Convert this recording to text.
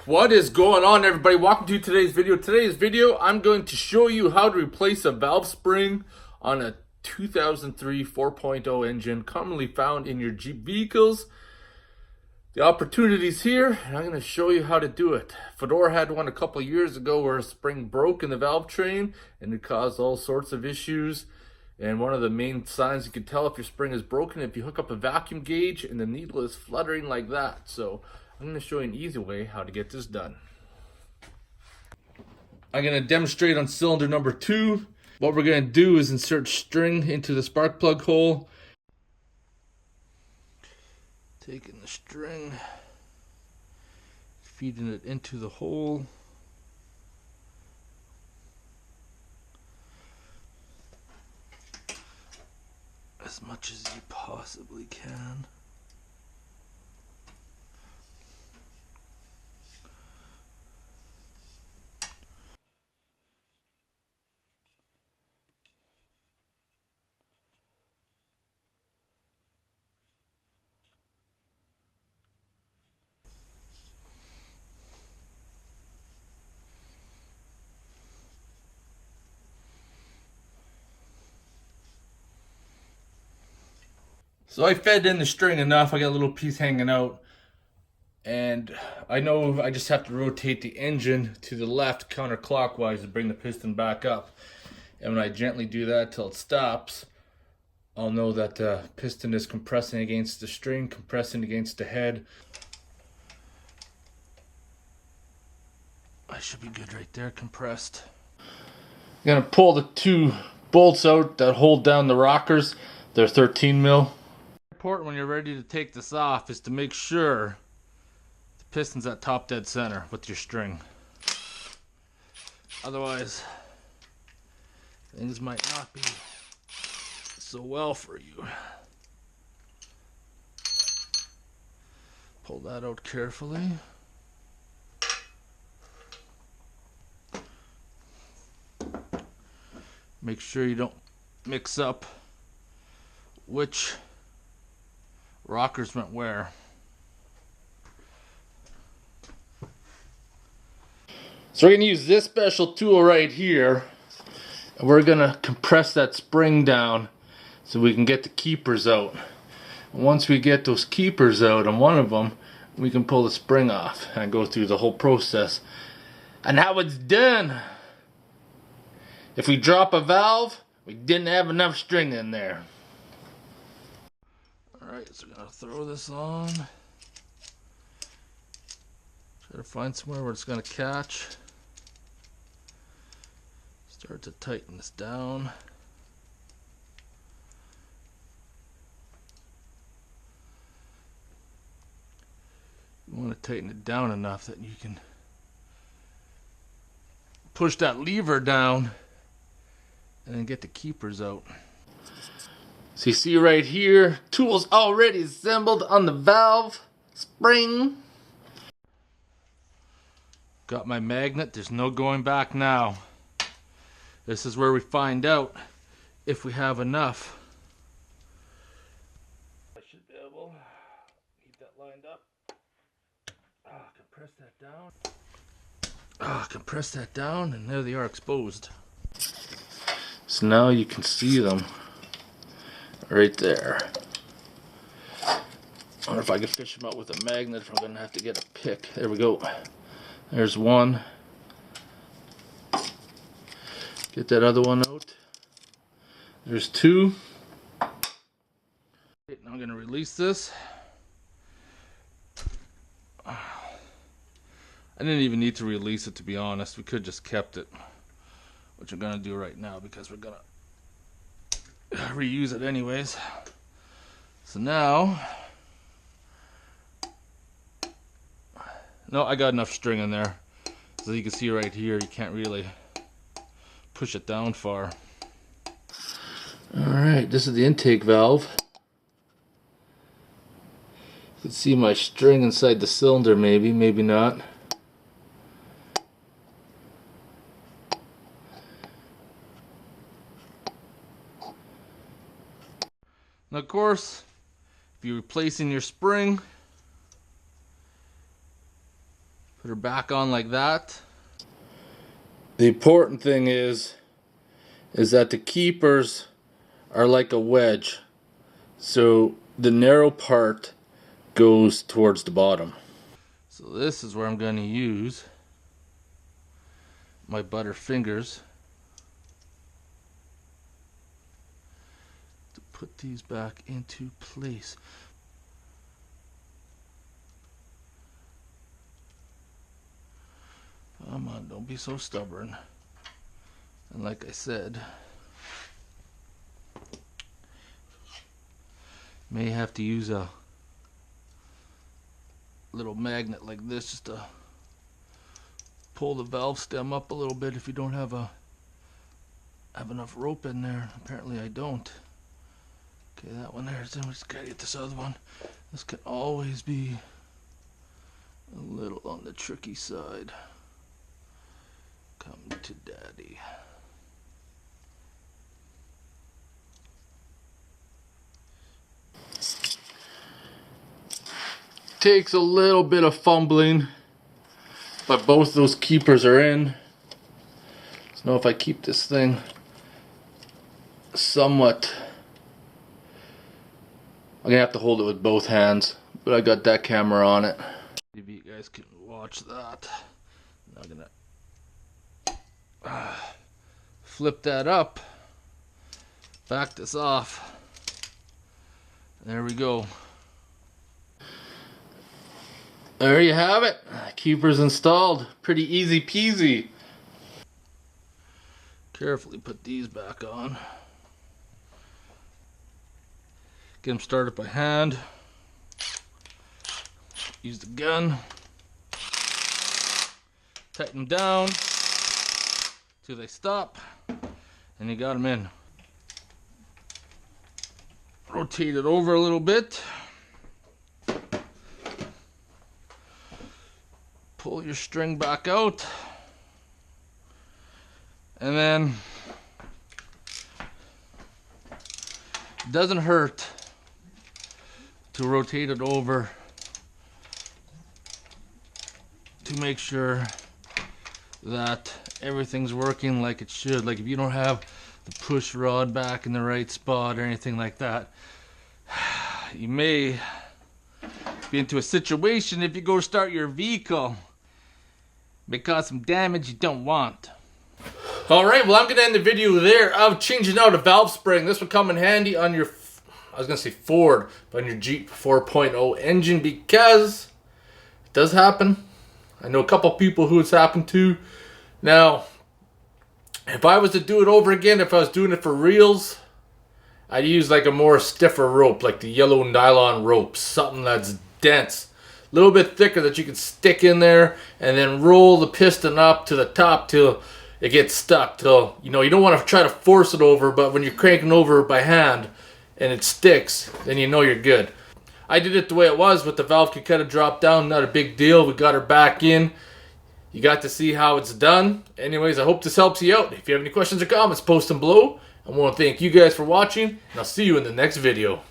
What is going on, everybody? Welcome to today's video. Today's video, I'm going to show you how to replace a valve spring on a 2003 4.0 engine commonly found in your Jeep vehicles. The opportunity's here, and I'm going to show you how to do it. Fedora had one a couple years ago where a spring broke in the valve train and it caused all sorts of issues. And one of the main signs you can tell if your spring is broken if you hook up a vacuum gauge and the needle is fluttering like that. So I'm going to show you an easy way how to get this done. I'm going to demonstrate on cylinder number 2. What we're going to do is insert string into the spark plug hole. Taking the string, feeding it into the hole. As much as you possibly can. So I fed in the string enough, I got a little piece hanging out, and I know I just have to rotate the engine to the left counterclockwise to bring the piston back up. And when I gently do that till it stops, I'll know that the piston is compressing against the string, compressing against the head. I should be good right there, compressed. I'm gonna pull the 2 bolts out that hold down the rockers. They're 13 mil. Important when you're ready to take this off is to make sure the piston's at top dead center with your string. Otherwise, things might not be so well for you. Pull that out carefully. Make sure you don't mix up which rockers went where. So we're going to use this special tool right here, and we're going to compress that spring down so we can get the keepers out. And once we get those keepers out on one of them, we can pull the spring off and go through the whole process. And how it's done. If we drop a valve, we didn't have enough string in there. Alright, so we're going to throw this on. Try to find somewhere where it's going to catch. Start to tighten this down. You want to tighten it down enough that you can push that lever down and then get the keepers out. So you see right here, tool's already assembled on the valve spring. Got my magnet, there's no going back now. This is where we find out if we have enough. I should be able to keep that lined up. Compress that down. Compress that down, and there they are exposed. So now you can see them right there. I wonder if I can fish them out with a magnet, if I'm going to have to get a pick. There we go. There's one. Get that other one out. There's 2. Now I'm going to release this. I didn't even need to release it, to be honest. We could just kept it, which I'm going to do right now because we're going to reuse it anyways. So now, no, I got enough string in there. So you can see right here, you can't really push it down far. Alright, this is the intake valve. You can see my string inside the cylinder, maybe not. Now, of course, if you're replacing your spring, put Put her back on like that. The important thing is that the keepers are like a wedge. So the narrow part goes towards the bottom. So this is where I'm going to use my butter fingers to put these back into place. Come on, don't be so stubborn. And like I said, may have to use a little magnet like this just to pull the valve stem up a little bit if you don't have enough rope in there. Apparently I don't. Okay, that one there. Then we just gotta get this other one. This can always be a little on the tricky side. Come to daddy. Takes a little bit of fumbling, but both those keepers are in. So now if I keep this thing somewhat, I'm gonna have to hold it with both hands, but I got that camera on it. Maybe you guys can watch that. Now I'm gonna flip that up, back this off. There we go. There you have it. Keeper's installed. Pretty easy peasy. Carefully put these back on. Get them started by hand. Use the gun. Tighten them down till they stop. And you got them in. Rotate it over a little bit. Pull your string back out, and then it doesn't hurt to rotate it over to make sure that everything's working like it should. Like if you don't have the push rod back in the right spot or anything like that, you may be into a situation if you go start your vehicle may cause some damage you don't want. Alright, well I'm going to end the video there of changing out a valve spring. This would come in handy on your, I was going to say Ford, but on your Jeep 4.0 engine, because it does happen. I know a couple people who it's happened to. Now, if I was to do it over again, if I was doing it for reals, I'd use like a more stiffer rope, like the yellow nylon rope, something that's dense. A little bit thicker that you can stick in there and then roll the piston up to the top till it gets stuck. Till, you know, you don't want to try to force it over, but when you're cranking over by hand and it sticks, then you know you're good. I did it the way it was, but the valve could kind of drop down, not a big deal. We got her back in. You got to see how it's done. Anyways, I hope this helps you out. If you have any questions or comments, post them below. I want to thank you guys for watching, and I'll see you in the next video.